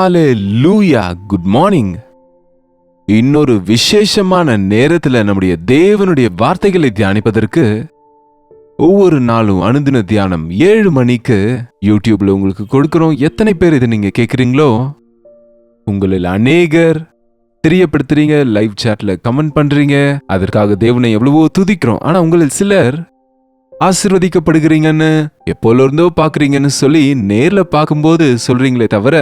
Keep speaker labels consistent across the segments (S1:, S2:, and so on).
S1: ஹalleluya, good morning. இன்னொரு விசேஷமான நேரத்துல நம்முடைய தேவனுடைய வார்த்தைகளை தியானிப்பதற்கு ஒவ்வொரு நாளும் அனுதின தியானம் 7 மணிக்கு யூடியூப்ல உங்களுக்கு கொடுக்கிறோம். எத்தனை பேர் இதை நீங்க கேட்குறீங்களோ உங்களில் அநேகர் தெரியப்படுத்துறீங்க, லைவ் சாட்ல கமெண்ட் பண்றீங்க. அதற்காக தேவனை எவ்வளவோ துதிக்கிறோம். ஆனா உங்களில் சிலர் ஆசீர்வதிக்கப்படுகிறீங்கன்னு எப்போல இருந்தோ பாக்குறீங்கன்னு சொல்லி நேர்ல பார்க்கும்போது சொல்றீங்களே தவிர,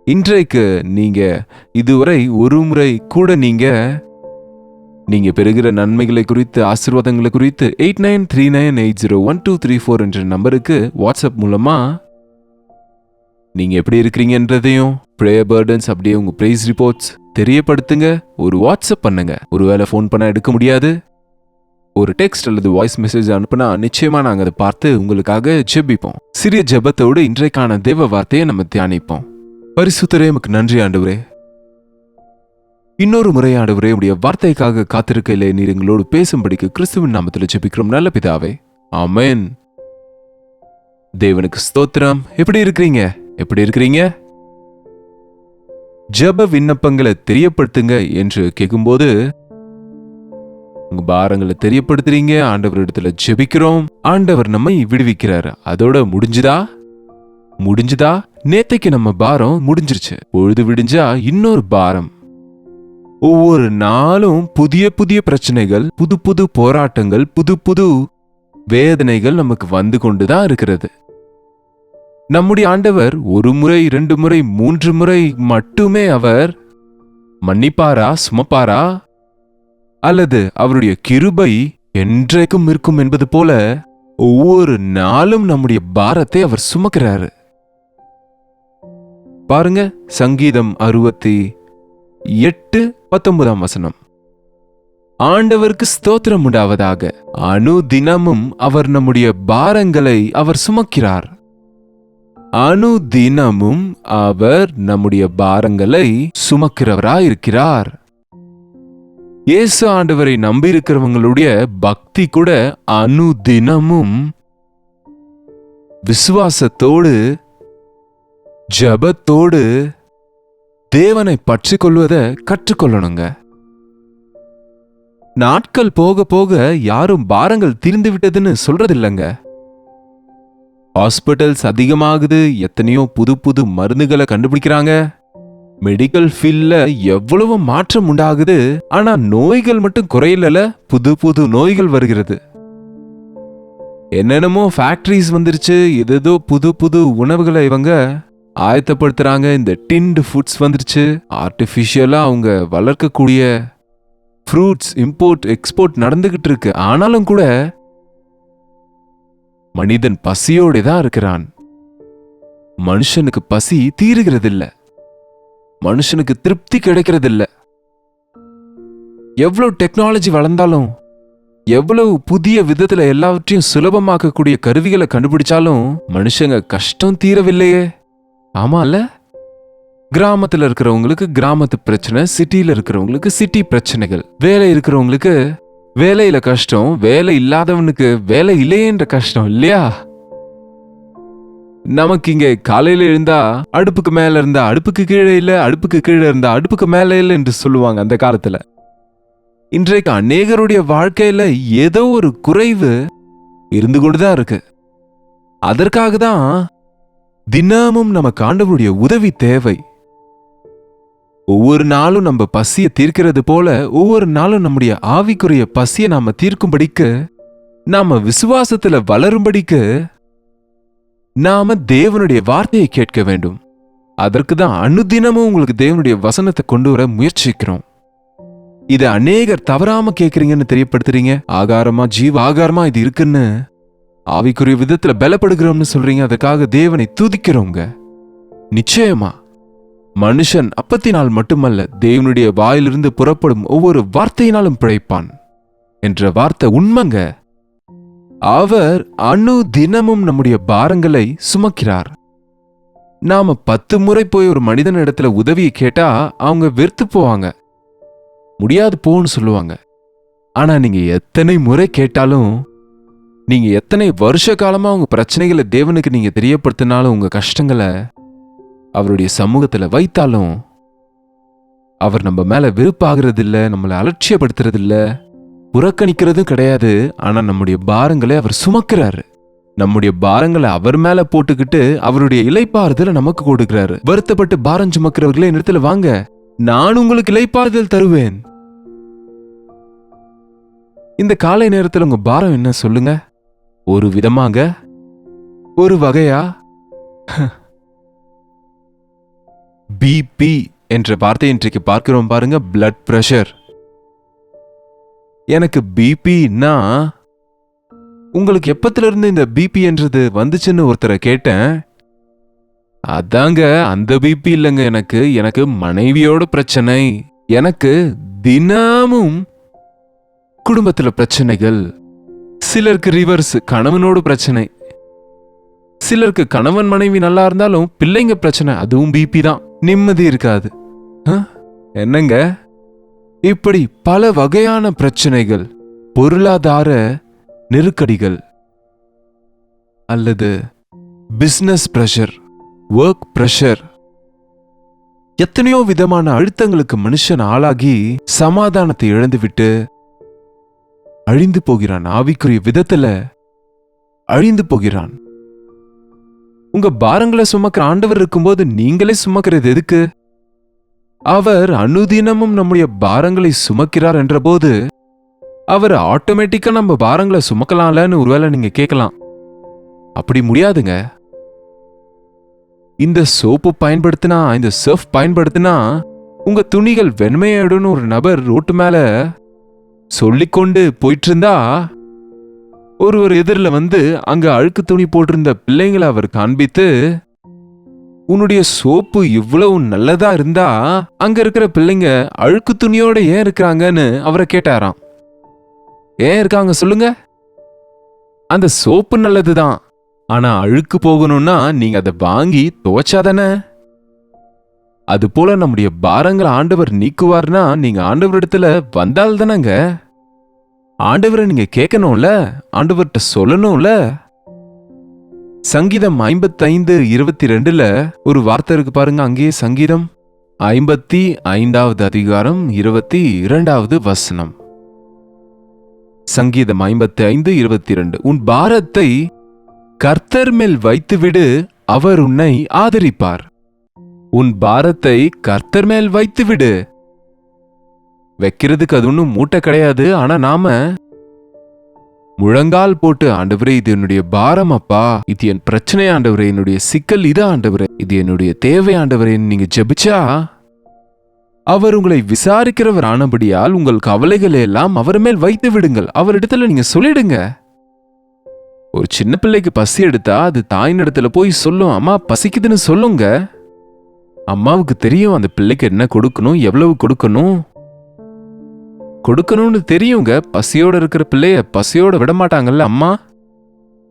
S1: இன்றைக்கு நீங்க இதுவரை ஒரு முறை கூட நீங்க பெறுகிற நன்மைகளை குறித்து, ஆசீர்வாதங்களை குறித்து 8939801234 என்ற நம்பருக்கு வாட்ஸ்அப் மூலமா நீங்க எப்படி இருக்கிறீங்கன்றதையும், பிரேயர் பர்டன்ஸ், அப்படியே உங்க பிரைஸ் ரிப்போர்ட்ஸ் தெரியப்படுத்துங்க. ஒரு வாட்ஸ்அப் பண்ணுங்க. ஒருவேளை ஃபோன் பண்ண எடுக்க முடியாது, ஒரு டெக்ஸ்ட் அல்லது வாய்ஸ் மெசேஜ் அனுப்புனா நிச்சயமா நாங்க அதை பார்த்து உங்களுக்காக ஜெபிப்போம். சிறிய ஜெபத்தோடு இன்றைக்கான தேவ வார்த்தையை நம்ம தியானிப்போம். பரிசுத்தரே, உமக்கு நன்றி ஆண்டவரே. இன்னொரு முறை ஆண்டவரே, உடைய வார்த்தைக்காக காத்திருக்கையிலே நீர் எங்களோடு பேசும்படிக்கு கிறிஸ்துவின் நாமத்தில் ஜெபிக்கிறோம் நல்ல பிதாவே, ஆமென். தேவனுக்கு ஸ்தோத்திரம். எப்படி இருக்கிறீங்க? ஜெப விண்ணப்பங்களை தெரியப்படுத்துங்க என்று கேட்கும்போது உங்க பாரங்களை தெரியப்படுத்துறீங்க. ஆண்டவர் இடத்துல ஜெபிக்கிறோம், ஆண்டவர் நம்மை விடுவிக்கிறாரு. அதோட முடிஞ்சுதா? நேத்தைக்கு நம்ம பாரம் முடிஞ்சிருச்சு. பொழுது விடிஞ்சா இன்னொரு பாரம். ஒவ்வொரு நாளும் புதிய புதிய பிரச்சனைகள், புது புது போராட்டங்கள், புது புது வேதனைகள் நமக்கு வந்து கொண்டுதான் இருக்கிறது. நம்முடைய ஆண்டவர் ஒரு முறை, 2 முறை, 3 முறை மட்டுமே அவர் மன்னிப்பாரா, சுமப்பாரா, அல்லது அவருடைய கிருபை என்றைக்கும் இருக்கும் என்பது போல ஒவ்வொரு நாளும் நம்முடைய பாரத்தை அவர் சுமக்கிறாரு. பாருங்க, சங்கீதம் 68:19. ஆண்டவருக்கு ஸ்தோத்திரம் உண்டாவதாக, அனுதினமும் அவர் நம்முடைய பாரங்களை அவர் சுமக்கிறார். அனுதினமும் அவர் நம்முடைய பாரங்களை சுமக்கிறவராயிருக்கிறார். இயேசு ஆண்டவரை நம்பியிருக்கிறவங்களுடைய பக்தி கூட அனுதினமும் விசுவாசத்தோடு, ஜபத்தோடு தேவனை பற்றி கொள்வதை கற்றுக்கொள்ளணுங்க. நாட்கள் போக போக யாரும் பாரங்கள் தீர்ந்து விட்டதுன்னு சொல்றதில்லைங்க. ஹாஸ்பிட்டல்ஸ் அதிகமாகுது, எத்தனையோ புது புது மருந்துகளை கண்டுபிடிக்கிறாங்க. மெடிக்கல் ஃபீல்ட்ல எவ்வளவு மாற்றம் உண்டாகுது. ஆனா நோய்கள் மட்டும் குறையல, புது புது நோய்கள் வருகிறது. என்னென்னமோ ஃபேக்டரிஸ் வந்துருச்சு, ஏதோ புது புது உணவுகளை இவங்க ஆயத்தப்படுத்துறாங்க. இந்த டின்டு ஃபுட்ஸ் வந்துருச்சு. ஆர்டிஃபிஷியலா அவங்க வளர்க்கக்கூடிய ஃப்ரூட்ஸ் இம்போர்ட் எக்ஸ்போர்ட் நடந்துகிட்டு இருக்கு. ஆனாலும் கூட மனிதன் பசியோட தான் இருக்கிறான். மனுஷனுக்கு பசி தீருகிறதில்ல, மனுஷனுக்கு திருப்தி கிடைக்கிறதில்ல. எவ்வளவு டெக்னாலஜி வளர்ந்தாலும், எவ்வளவு புதிய விதத்துல எல்லாவற்றையும் சுலபமாக்கக்கூடிய கருவிகளை கண்டுபிடிச்சாலும் மனுஷங்க கஷ்டம் தீரவில்லையே. ஆமால, கிராமத்துல இருக்கிறவங்களுக்கு கிராமத்து பிரச்சனை, சிட்டியில இருக்கிறவங்களுக்கு சிட்டி பிரச்சனைகள், வேலை இருக்கிறவங்களுக்கு வேலையில கஷ்டம், வேலை இல்லாதவனுக்கு வேலை இல்லையேன்ற கஷ்டம் இல்லையா? நமக்கு இங்க காலையில இருந்தா அடுப்புக்கு மேல இருந்தா அடுப்புக்கு கீழே இல்ல, அடுப்புக்கு கீழே இருந்தா அடுப்புக்கு மேல இல்ல என்று சொல்லுவாங்க அந்த காலத்துல. இன்றைக்கு அநேகருடைய வாழ்க்கையில ஏதோ ஒரு குறைவு இருந்து கொண்டுதான் இருக்கு. அதற்காக தான் தினமும் நமக்கு ஆண்டவருடைய உதவி தேவை. ஒவ்வொரு நாளும் நம்ம பசியை தீர்க்கிறது போல ஒவ்வொரு நாளும் நம்முடைய ஆவிக்குரிய பசியை நாம தீர்க்கும்படிக்கு, நாம விசுவாசத்துல வளரும்படிக்கு நாம தேவனுடைய வார்த்தையை கேட்க வேண்டும். அதற்கு தான் அனுதினமும் உங்களுக்கு தேவனுடைய வசனத்தை கொண்டு வர முயற்சிக்கிறோம். இதை அநேகர் தவறாம கேட்கறீங்கன்னு தெரியப்படுத்துறீங்க. ஆகாரமா, ஜீவ ஆகாரமா இது இருக்குன்னு ஆவிக்குரிய விதத்துல பலப்படுகிறோம்னு சொல்றீங்க. அதற்காக தேவனை துதிக்கிறோங்க. நிச்சயமா மனுஷன் அப்பத்தினால் மட்டுமல்ல, தேவனுடைய வாயிலிருந்து புறப்படும் ஒவ்வொரு வார்த்தையினாலும் பிழைப்பான் என்ற வார்த்தை உண்மைங்க. அவர் அனுதினமும் நம்முடைய பாரங்களை சுமக்கிறார். நாம 10 முறை போய் ஒரு மனிதன் இடத்துல உதவியை கேட்டா அவங்க வெறுத்து போவாங்க, முடியாது போன்னு சொல்லுவாங்க. ஆனா நீங்க எத்தனை முறை கேட்டாலும், நீங்க எத்தனை வருஷ காலமா உங்க பிரச்சனைகளை தேவனுக்கு நீங்க தெரியப்படுத்தினாலும் உங்க கஷ்டங்களை அவருடைய சமூகத்துல வைத்தாலும் அவர் நம்ம மேல வெறுப்பாகிறது இல்ல, நம்மளை அலட்சியப்படுத்துறது இல்ல, புறக்கணிக்கிறதும் கிடையாது. ஆனா நம்முடைய பாரங்களை அவர் சுமக்கிறாரு. நம்முடைய பாரங்களை அவர் மேல போட்டுக்கிட்டு அவருடைய இளைப்பாறுதலை நமக்கு கொடுக்கிறாரு. வருத்தப்பட்டு பாரம் சுமக்கிறவர்களே இடத்துல வாங்க, நான் உங்களுக்கு இளைப்பாறுதல் தருவேன். இந்த காலை நேரத்தில் உங்க பாரம் என்ன சொல்லுங்க? ஒரு விதமாங்க, ஒரு வகையா பிபி என்ற வார்த்தை இன்றைக்கு பார்க்கிறோம் பாருங்க, பிளட் பிரஷர். எனக்கு பிபின்னா உங்களுக்கு எப்பத்துல இருந்து இந்த பிபி என்றது வந்துச்சுன்னு ஒருத்தரை கேட்டேன். அதாங்க அந்த பிபி இல்லைங்க, எனக்கு மனைவியோட பிரச்சனை. எனக்கு தினமும் குடும்பத்துல பிரச்சனைகள். சிலருக்கு ரிவர்ஸ், கணவனோட பிரச்சனை. சிலருக்கு கணவன் மனைவி நல்லா இருந்தாலும் பிள்ளைங்க பிரச்சனை, அதுவும் பிபி தான். நிம்மதி இருக்காது. என்னங்க, இப்படி பல வகையான பிரச்சனைகள், பொருளாதார நெருக்கடிகள் அல்லது பிசினஸ் பிரஷர், ஒர்க் பிரஷர், எத்தனையோ விதமான அழுத்தங்களுக்கு மனுஷன் ஆளாகி சமாதானத்தை இழந்துவிட்டு அழிந்து போகிறான். ஆவிக்குரிய விதத்துல அழிந்து போகிறான். உங்க பாரங்களை சுமக்கிற ஆண்டவர் இருக்கும்போது நீங்களே சுமக்கிறது எதுக்கு? அவர் அனுதினமும் நம்முடைய பாரங்களை சுமக்கிறார் என்ற போது அவர் ஆட்டோமேட்டிக்கா நம்ம பாரங்களை சுமக்கலாம்லன்னு ஒருவேளை நீங்க கேட்கலாம். அப்படி முடியாதுங்க. இந்த சோப்பு பயன்படுத்தினா, இந்த சர்ஃப் பயன்படுத்தினா உங்க துணிகள் வெண்மையாயிடும்னு ஒரு நபர் ரோட்டு மேல சொல்லிக்கொண்டு போயிட்டு இருந்தா, ஒருவர் எதிரில் வந்து அங்க அழுக்கு துணி போட்டிருந்த பிள்ளைங்களை அவர் காண்பித்து, உன்னுடைய சோப்பு இவ்வளவு நல்லதா இருந்தா அங்க இருக்கிற பிள்ளைங்க அழுக்கு துணியோட ஏன் இருக்கிறாங்கன்னு அவரை கேட்டாராம். ஏன் இருக்காங்க சொல்லுங்க? அந்த சோப்பு நல்லதுதான், ஆனா அழுக்கு போகணும்னா நீங்க அதை வாங்கி துவைச்சாதானே. அது போல நம்முடைய பாரங்களை ஆண்டவர் நீக்குவார்னா நீங்க ஆண்டவரிடத்துல வந்தால் தானங்க. ஆண்டவரை நீங்க கேட்கணும்ல, ஆண்டவர்கிட்ட சொல்லணும்ல. சங்கீதம் 55:22 ஒரு வார்த்தை இருக்கு பாருங்க. அங்கேயே சங்கீதம் 55 அதிகாரம் 22 வசனம். சங்கீதம் 55:22, உன் பாரத்தை கர்த்தர் மேல் வைத்துவிடு, அவர் உன்னை ஆதரிப்பார். உன் பாரத்தை கர்த்தர் மேல் வைத்துவிடு. வைக்கிறதுக்கு அது ஒன்றும் மூட்டை கிடையாது. ஆனா நாம முழங்கால் போட்டு, ஆண்டவரே இது என்னுடைய பாரம் அப்பா, இது என் பிரச்சனை ஆண்டவரே, என்னுடைய சிக்கல் இது ஆண்டவரே, இது என்னுடைய தேவை ஆண்டவரே, நீங்க ஜெபிச்சா அவர் உங்களை விசாரிக்கிறவர் ஆனபடியால் உங்கள் கவலைகளை எல்லாம் அவர் மேல் வைத்து விடுங்கள். அவரிடத்துல நீங்க சொல்லிடுங்க. ஒரு சின்ன பிள்ளைக்கு பசி எடுத்தா அது தாயின் இடத்துல போய் சொல்லும், அம்மா பசிக்குதுன்னு சொல்லுங்க. அம்மாவுக்கு தெரியும் அந்த பிள்ளைக்கு என்ன கொடுக்கணும், எவ்வளவு கொடுக்கணும்னு தெரியுங்க. பசியோட இருக்கிற பிள்ளைய பசியோட விட மாட்டாங்கல்ல அம்மா.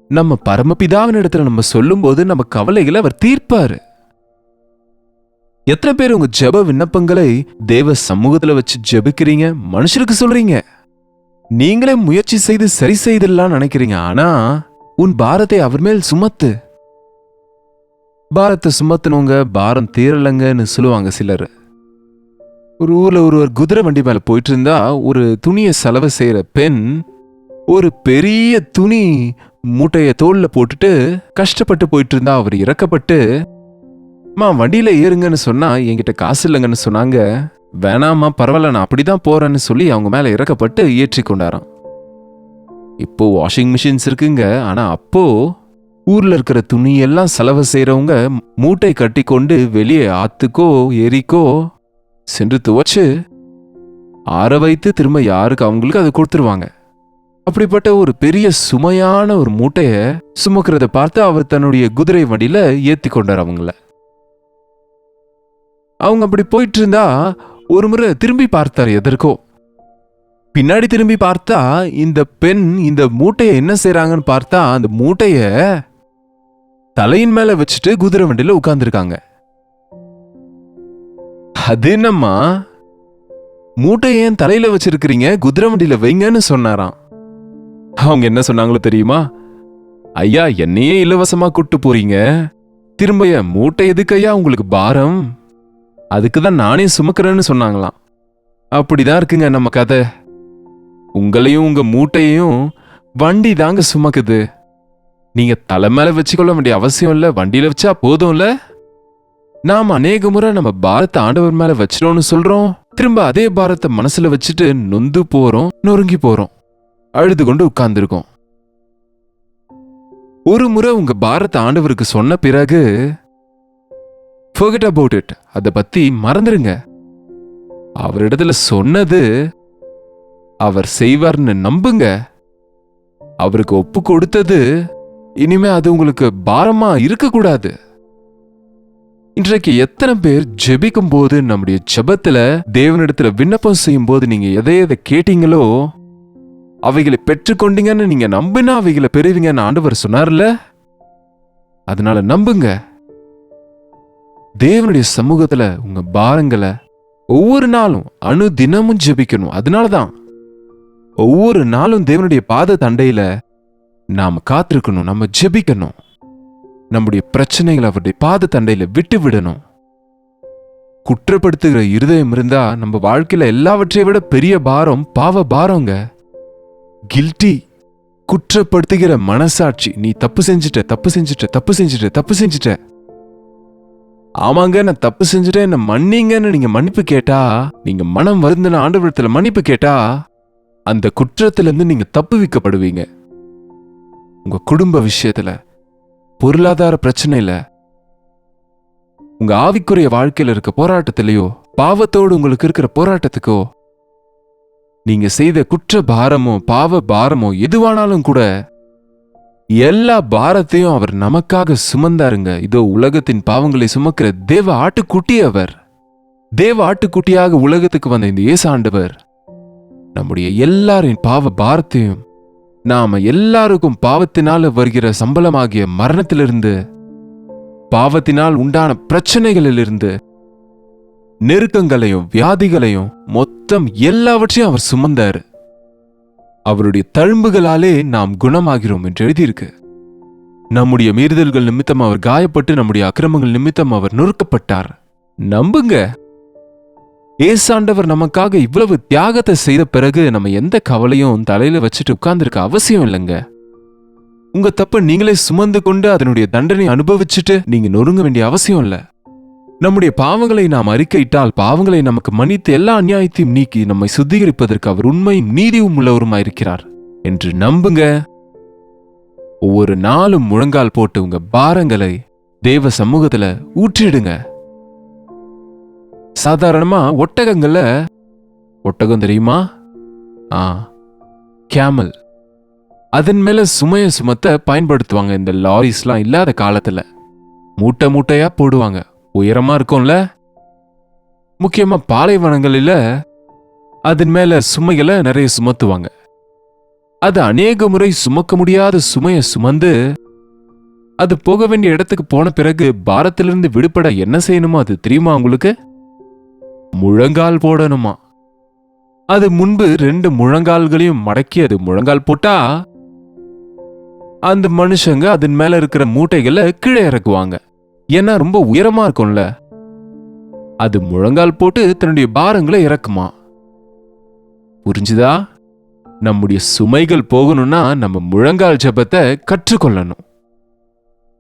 S1: நம்ம பரமபிதாவின் இடத்துல நம்ம சொல்லும் போது நம்ம கவலைகளை அவர் தீர்ப்பாரு. எத்தனை பேர் உங்க ஜெப விண்ணப்பங்களை தேவ சமூகத்துல வச்சு ஜெபிக்கிறீங்க, மனுஷருக்கு சொல்றீங்க, நீங்களே முயற்சி செய்து சரி செய்திடலாம் நினைக்கிறீங்க. ஆனா உன் பாரத்தை அவர் மேல் சுமத்து. பாரத்தை சுமத்துனவங்க பாரம் தீரலங்கன்னு சொல்லுவாங்க சிலர். ஒரு ஊர்ல ஒருவர் குதிரை வண்டி மேல போயிட்டு இருந்தா ஒரு துணியை செலவு செய்யற பெண் ஒரு பெரிய துணி மூட்டைய தோல்ல போட்டுட்டு கஷ்டப்பட்டு போயிட்டு இருந்தா. அவர் இறக்கப்பட்டு, வண்டியில ஏறுங்கன்னு சொன்னா என்கிட்ட காசு இல்லைங்கன்னு சொன்னாங்க. வேணாமா பரவாயில்ல நான் அப்படிதான் போறேன்னு சொல்லி அவங்க மேல இறக்கப்பட்டு ஏற்றி கொண்டாராம். இப்போ வாஷிங் மிஷின்ஸ் இருக்குங்க. ஆனா அப்போ ஊர்ல இருக்கிற துணி எல்லாம் செலவு செய்யறவங்க மூட்டை கட்டி கொண்டு வெளியே ஆத்துக்கோ ஏரிக்கோ சென்று துவச்சு ஆற வைத்து திரும்ப யாருக்கு அவங்களுக்கு அதை கொடுத்துருவாங்க. அப்படிப்பட்ட ஒரு பெரிய சுமையான ஒரு மூட்டைய சுமக்கிறத பார்த்து அவர் தன்னுடைய குதிரை வண்டியில ஏத்தி கொண்டார் அவங்கள. அவங்க அப்படி போயிட்டு இருந்தா ஒரு முறை திரும்பி பார்த்தார். எதற்கோ பின்னாடி திரும்பி பார்த்தா இந்த பெண் இந்த மூட்டையை என்ன செய்யறாங்கன்னு பார்த்தா அந்த மூட்டைய தலையின் மேல வச்சுட்டு குதிரை வண்டியில உட்கார்ந்துருக்காங்க. அது என்னம்மா மூட்டை ஏன் தலையில வச்சிருக்கிறீங்க, குதிரை வண்டியில வைங்கன்னு சொன்னாராம். அவங்க என்ன சொன்னாங்களோ தெரியுமா? ஐயா என்னையே இலவசமா கூட்டு போறீங்க, திரும்ப மூட்டை எதுக்கையா உங்களுக்கு பாரம், அதுக்குதான் நானே சுமக்கிறேன்னு சொன்னாங்களாம். அப்படிதான் இருக்குங்க நம்ம கதை. உங்களையும் உங்க மூட்டையையும் வண்டி தாங்க சுமக்குது. நீங்க தலை மேல வச்சுக்கொள்ள வேண்டிய அவசியம் இல்ல, வண்டியில வச்சா போதும்ல. நாம அநேக முறை நம்ம பாரத்தை ஆண்டவர் மேல வச்சிட்டோம்னு சொல்றோம், திரும்ப அதே பாரத்தை மனசுல வச்சுட்டு நொந்து போறோம், நொறுங்கி போறோம், அழுது கொண்டு உட்கார்ந்துருக்கோம். ஒரு முறை உங்க பாரத்தை ஆண்டவருக்கு சொன்ன பிறகு forget about it, அதை பத்தி மறந்துருங்க. அவரிடத்துல சொன்னது அவர் செய்வார்னு நம்புங்க. அவருக்கு ஒப்பு கொடுத்தது இனிமே அது உங்களுக்கு பாரமா இருக்கக்கூடாது. இன்றைக்கு எத்தனை பேர் ஜெபிக்கும் போது, நம்முடைய ஜெபத்துல தேவனிடத்துல விண்ணப்பம் செய்யும் போது நீங்க எதை கேட்டீங்களோ அவைகளை பெற்றுக்கொண்டீங்கன்னு நீங்க நம்பினா அவைகளை பெறுவீங்கன்னு ஆண்டவர் சொன்னார்ல. அதனால நம்புங்க. தேவனுடைய சமூகத்துல உங்க பாரங்களை ஒவ்வொரு நாளும் தினமும் ஜெபிக்கணும். அதனாலதான் ஒவ்வொரு நாளும் தேவனுடைய பாத தண்டையில நாம காத்திருக்கணும், நம்ம ஜெபிக்கணும். நம்முடைய பிரச்சனைகளை அவருடைய பாத தண்டையில விட்டு விடணும். குற்றப்படுத்துகிற இருதயம் இருந்தா நம்ம வாழ்க்கையில எல்லாவற்றை விட பெரிய பாரம் பாவ பாரங்க. கில்ட்டி, குற்றப்படுத்துகிற மனசாட்சி. நீ தப்பு செஞ்சுட்ட, தப்பு செஞ்சுட்ட, தப்பு செஞ்சுட்ட, தப்பு செஞ்சுட்ட. ஆமாங்க, நான் தப்பு செஞ்சுட்டேன், என்ன மன்னிங்கன்னு நீங்க மன்னிப்பு கேட்டா, நீங்க மனம் வருந்தின ஆண்டவரத்துல மன்னிப்பு கேட்டா, அந்த குற்றத்திலிருந்து நீங்க தப்புவிக்கப்படுவீங்க. உங்க குடும்ப விஷயத்துல, பொருளாதார பிரச்சனையில, உங்க ஆவிக்குரிய வாழ்க்கையில இருக்க போராட்டத்திலேயோ, பாவத்தோடு உங்களுக்கு இருக்கிற போராட்டத்துக்கோ, நீங்க செய்த குற்ற பாரமோ பாவ பாரமோ எதுவானாலும் கூட எல்லா பாரத்தையும் அவர் நமக்காக சுமந்தாருங்க. இதோ உலகத்தின் பாவங்களை சுமக்கிற தேவ ஆட்டுக்குட்டி அவர். தேவ ஆட்டுக்குட்டியாக உலகத்துக்கு வந்த இந்த இயேசு ஆண்டவர் நம்முடைய எல்லாரின் பாவ பாரத்தையும், நாம எல்லாருக்கும் பாவத்தினால வருகிற சம்பளமாகிய மரணத்திலிருந்து, பாவத்தினால் உண்டான பிரச்சனைகளிலிருந்து, நெருக்கங்களையும் வியாதிகளையும் மொத்தம் எல்லாவற்றையும் அவர் சுமந்தார். அவருடைய தழும்புகளாலே நாம் குணமாகிறோம் என்று எழுதியிருக்கு. நம்முடைய மீறுதல்கள் நிமித்தம் அவர் காயப்பட்டு, நம்முடைய அக்கிரமங்கள் நிமித்தம் அவர் நொறுக்கப்பட்டார். நம்புங்க. ஏசாண்டவர் நமக்காக இவ்வளவு தியாகத்தை செய்த பிறகு நம்ம எந்த கவலையும் தலையில வச்சுட்டு உட்கார்ந்துருக்க அவசியம் இல்லைங்க. உங்க தப்ப நீங்களே சுமந்து கொண்டு அதனுடைய தண்டனை அனுபவிச்சுட்டு நீங்க நொறுங்க வேண்டிய அவசியம் இல்ல. நம்முடைய பாவங்களை நாம் அறிக்கையிட்டால் பாவங்களை நமக்கு மன்னித்து எல்லா அநியாயத்தையும் நீக்கி நம்மை சுத்திகரிப்பதற்கு அவர் உண்மையும் நீதியும் உள்ளவருமாயிருக்கிறார் என்று நம்புங்க. ஒவ்வொரு நாளும் முழங்கால் போட்டு உங்க பாரங்களை தேவ சமூகத்துல ஊற்றிடுங்க. சாதாரணமா ஒட்டகங்கள்ல, ஒட்டகம் தெரியுமா? கேமல், அதன் மேல சுமைய சுமத்த பயன்படுத்துவாங்க. இந்த லாரிஸ்லாம் இல்லாத காலத்துல மூட்டை மூட்டையா போடுவாங்க. உயரமா இருக்கும்ல. முக்கியமா பாலைவனங்களில அதன் மேல சுமைகளை நிறைய சுமத்துவாங்க. அது அநேக முறை சுமக்க முடியாத சுமையை சுமந்து அது போக வேண்டிய இடத்துக்கு போன பிறகு பாரத்திலிருந்து விடுபட என்ன செய்யணுமோ அது தெரியுமா உங்களுக்கு? முழங்கால் போடணுமா. அது முன்பு 2 முழங்கால்களையும் மடக்கி அது முழங்கால் போட்டா அந்த மனுஷங்க அதன் மேல இருக்கிற மூட்டைகளை கீழே இறக்குவாங்க. ஏன்னா ரொம்ப உயரமா இருக்கும்ல. அது முழங்கால் போட்டு தன்னுடைய பாரங்களை இறக்குமா. புரிஞ்சுதா? நம்முடைய சுமைகள் போகணும்னா நம்ம முழங்கால் ஜெபத்தை கற்றுக்கொள்ளணும்.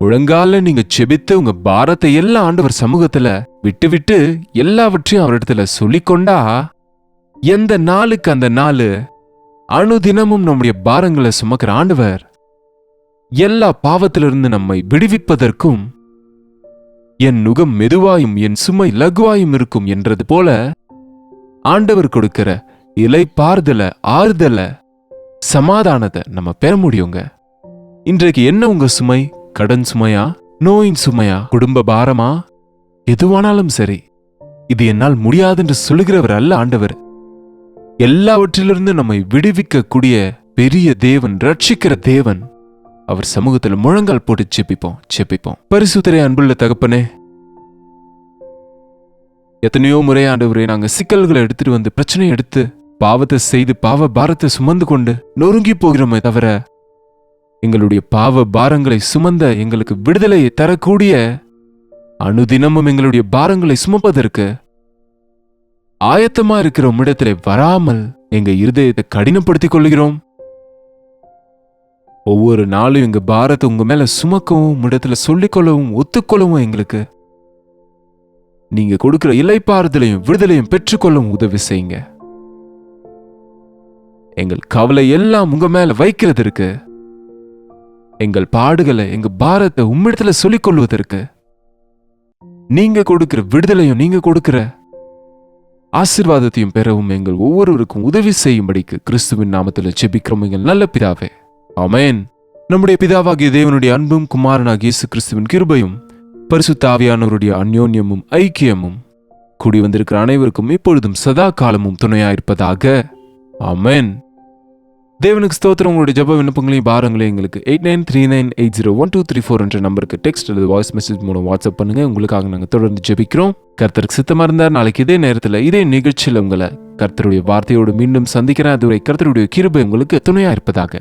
S1: முழங்கால நீங்க ஜெபித்து உங்க பாரத்தை எல்லாம் ஆண்டவர் சமூகத்துல விட்டு விட்டு எல்லாவற்றையும் அவரிடத்துல சொல்லிக்கொண்டா, எந்த நாளுக்கு அந்த நாள் அனுதினமும் நம்முடைய பாரங்களை சுமக்கிற ஆண்டவர் எல்லா பாவத்திலிருந்து நம்மை விடுவிப்பதற்கும், என் நுகம் மெதுவாயும் என் சுமை லகுவாயும் இருக்கும் என்றது போல ஆண்டவர் கொடுக்கிற இளைப்பாறுதல, ஆறுதல, சமாதானத்தை நம்ம பெற முடியுங்க. இன்றைக்கு என்ன உங்க சுமை? கடன் சுமையா, நோயின் சுமையா, குடும்ப பாரமா? எதுவானாலும் சரி, இது என்னால் முடியாதுன்னு சொல்லுகிறவர் அல்ல ஆண்டவர். எல்லாவற்றிலிருந்து நம்மை விடுவிக்க கூடிய பெரிய தேவன், ரட்சிக்கிற தேவன். அவர் சமூகத்துல முழங்கால் போட்டு செப்பிப்போம். பரிசுத்தரே, அன்புள்ள தகப்பனே, எத்தனையோ முறை ஆண்டவரே நாங்க சிக்கல்களை எடுத்துட்டு வந்து பிரச்சனையை எடுத்து பாவத்தை செய்து பாவ பாரத்தை சுமந்து கொண்டு நொறுங்கி போகிறோமே தவிர, எங்களுடைய பாவ பாரங்களை சுமந்த எங்களுக்கு விடுதலையை தரக்கூடிய அனுதினமும் எங்களுடைய பாரங்களை சுமப்பதற்கு ஆயத்தமா இருக்கிற உம்மிடத்திலே வராமல் எங்க இருதயத்தை கடினப்படுத்திக் கொள்கிறோம். ஒவ்வொரு நாளும் எங்க பாரத்தை உங்க மேல சுமக்கவும், உம்மிடத்துல சொல்லிக்கொள்ளவும், ஒத்துக்கொள்ளவும் எங்களுக்கு நீங்க கொடுக்கிற இளைப்பாறுதலையும் விடுதலையும் பெற்றுக்கொள்ளவும் உதவி செய்யுங்க. எங்கள் கவலை எல்லாம் உங்க மேல வைக்கிறதற்கு, எங்கள் பாடுகளை, எங்க பாரத்தை உம்மிடத்துல சொல்லிக் கொள்வதற்கு, நீங்க கொடுக்கிற விடுதலையும் நீங்க கொடுக்கிற ஆசீர்வாதத்தையும் பெறவும் எங்கள் ஒவ்வொருவருக்கும் உதவி செய்யும்படிக்கு கிறிஸ்துவின் நாமத்தில் ஜெபிக்கிறோம் எங்கள் நல்ல பிதாவே, ஆமென். நம்முடைய பிதாவாகிய தேவனுடைய அன்பும் குமாரனாகிய இயேசு கிறிஸ்துவின் கிருபையும் பரிசுத்த ஆவியானவருடைய அந்யோன்யமும் ஐக்கியமும் கூடி வந்திருக்கிற அனைவருக்கும் இப்பொழுதும் சதா காலமும் துணையாயிருப்பதாக, ஆமென். தேவனுக்கு ஸ்தோத்திரம். உங்களுடைய ஜெப விண்ணப்பங்களையும் பாரங்களையும் எங்களுக்கு 8939801234 என்ற நம்பருக்கு டெக்ஸ்ட் அல்லது வாய்ஸ் மெசேஜ் மூலம் வாட்ஸ்அப் பண்ணுங்க. உங்களுக்காக நாங்கள் தொடர்ந்து ஜெபிக்கிறோம். கர்த்தருக்கு சித்தமா இருந்தார் நாளைக்கு இதே நேரத்தில் இதே நிகழ்ச்சியில் உங்களை கர்த்தருடைய வார்த்தையோடு மீண்டும் சந்திக்கிறேன். அதுவரை கர்த்தருடைய கிருபை உங்களுக்கு துணையா இருப்பதாக.